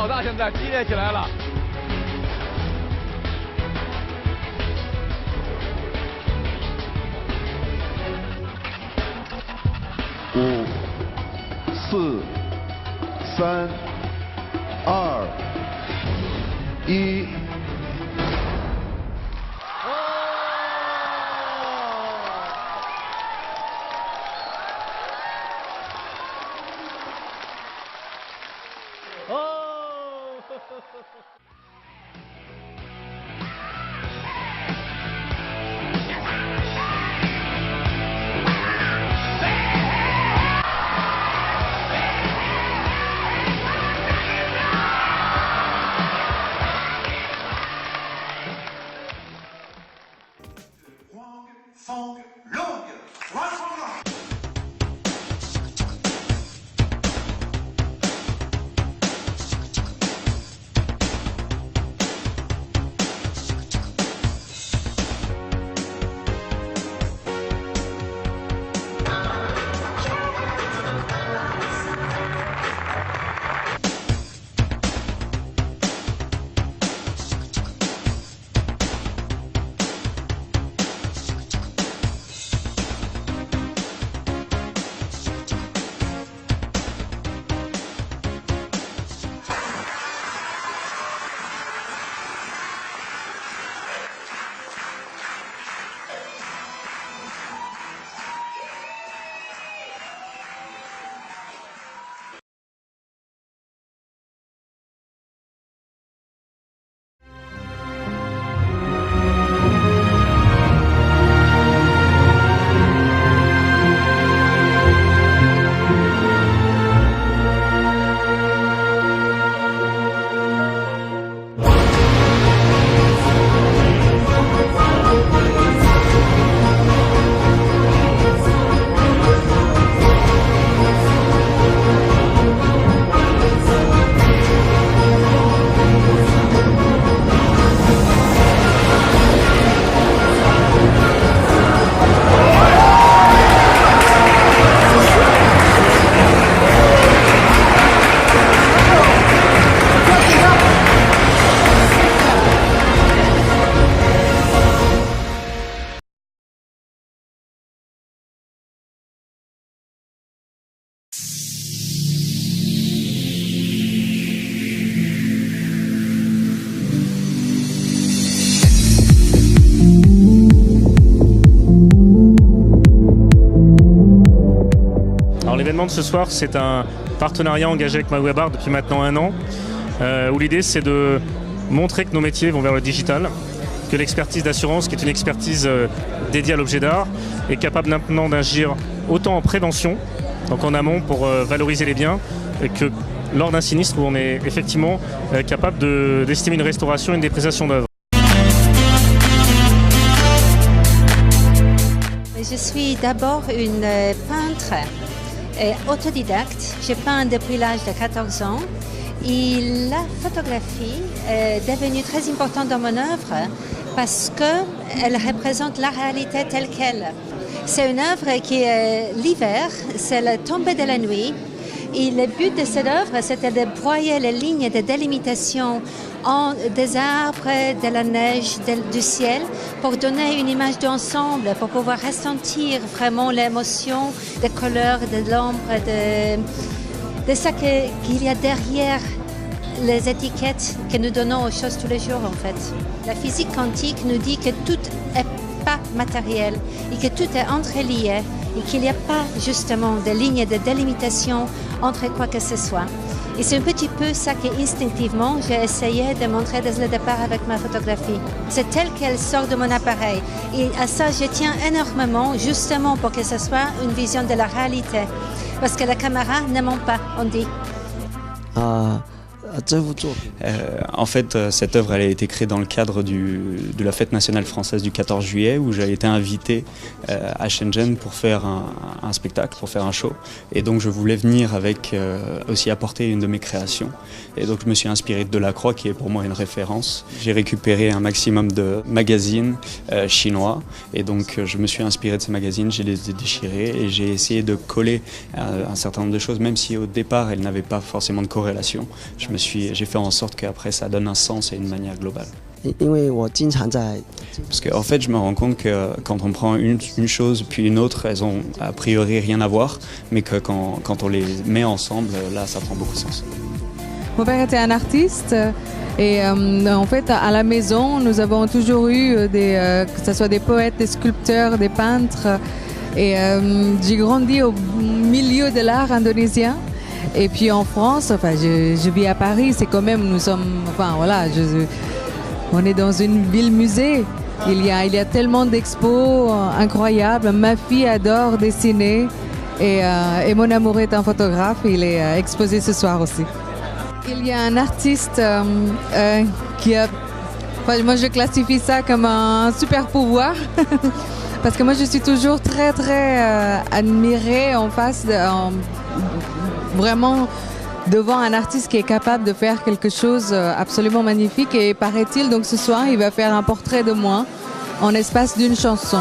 老大现在激烈起来了。5、4、3、2、1。Fong Long, one for long. L'événement de ce soir, c'est un partenariat engagé avec MyWebArt depuis maintenant 1 an, où l'idée c'est de montrer que nos métiers vont vers le digital, que l'expertise d'assurance, qui est une expertise dédiée à l'objet d'art, est capable maintenant d'agir autant en prévention, donc en amont pour valoriser les biens, et que lors d'un sinistre où on est effectivement capable d'estimer une restauration et une dépréciation d'œuvres. Je suis d'abord une peintre autodidacte. Je peins depuis l'âge de 14 ans et la photographie est devenue très importante dans mon œuvre parce qu'elle représente la réalité telle qu'elle. C'est une œuvre qui est l'hiver, c'est la tombée de la nuit. Et le but de cette œuvre, c'était de broyer les lignes de délimitation des arbres, de la neige, du ciel, pour donner une image d'ensemble, pour pouvoir ressentir vraiment l'émotion des couleurs, de l'ombre, de ce qu'il y a derrière les étiquettes que nous donnons aux choses tous les jours en fait. La physique quantique nous dit que tout n'est pas matériel et que tout est entrelié et qu'il n'y a pas justement de lignes de délimitation entre quoi que ce soit. Et c'est un petit peu ça que instinctivement j'ai essayé de montrer dès le départ avec ma photographie. C'est tel qu'elle sort de mon appareil. Et à ça, je tiens énormément, justement pour que ce soit une vision de la réalité. Parce que la caméra ne ment pas, on dit. En fait, cette œuvre elle a été créée dans le cadre de la fête nationale française du 14 juillet où j'ai été invité à Shenzhen pour faire un spectacle, pour faire un show. Et donc je voulais venir avec aussi apporter une de mes créations. Et donc je me suis inspiré de Delacroix qui est pour moi une référence. J'ai récupéré un maximum de magazines chinois et donc je me suis inspiré de ces magazines, je les ai déchirés et j'ai essayé de coller un certain nombre de choses, même si au départ elles n'avaient pas forcément de corrélation. Je me suis j'ai fait en sorte qu'après ça donne un sens et une manière globale. 因为我经常在 Parce qu'en fait, je me rends compte que quand on prend une chose puis une autre, elles ont a priori rien à voir, mais que quand on les met ensemble, là, ça prend beaucoup de sens. Mon père était un artiste et en fait à la maison nous avons toujours eu que ce soit des poètes, des sculpteurs, des peintres et j'ai grandi au milieu de l'art indonésien et puis en France, enfin je vis à Paris, c'est quand même on est dans une ville musée. Il y a tellement d'expos incroyables. Ma fille adore dessiner et mon amoureux est un photographe. Il est exposé ce soir aussi. Il y a un artiste qui a... Enfin, moi, je classifie ça comme un super pouvoir. Parce que moi, je suis toujours très, très admirée vraiment devant un artiste qui est capable de faire quelque chose absolument magnifique. Et paraît-il, donc ce soir, il va faire un portrait de moi en espace d'une chanson.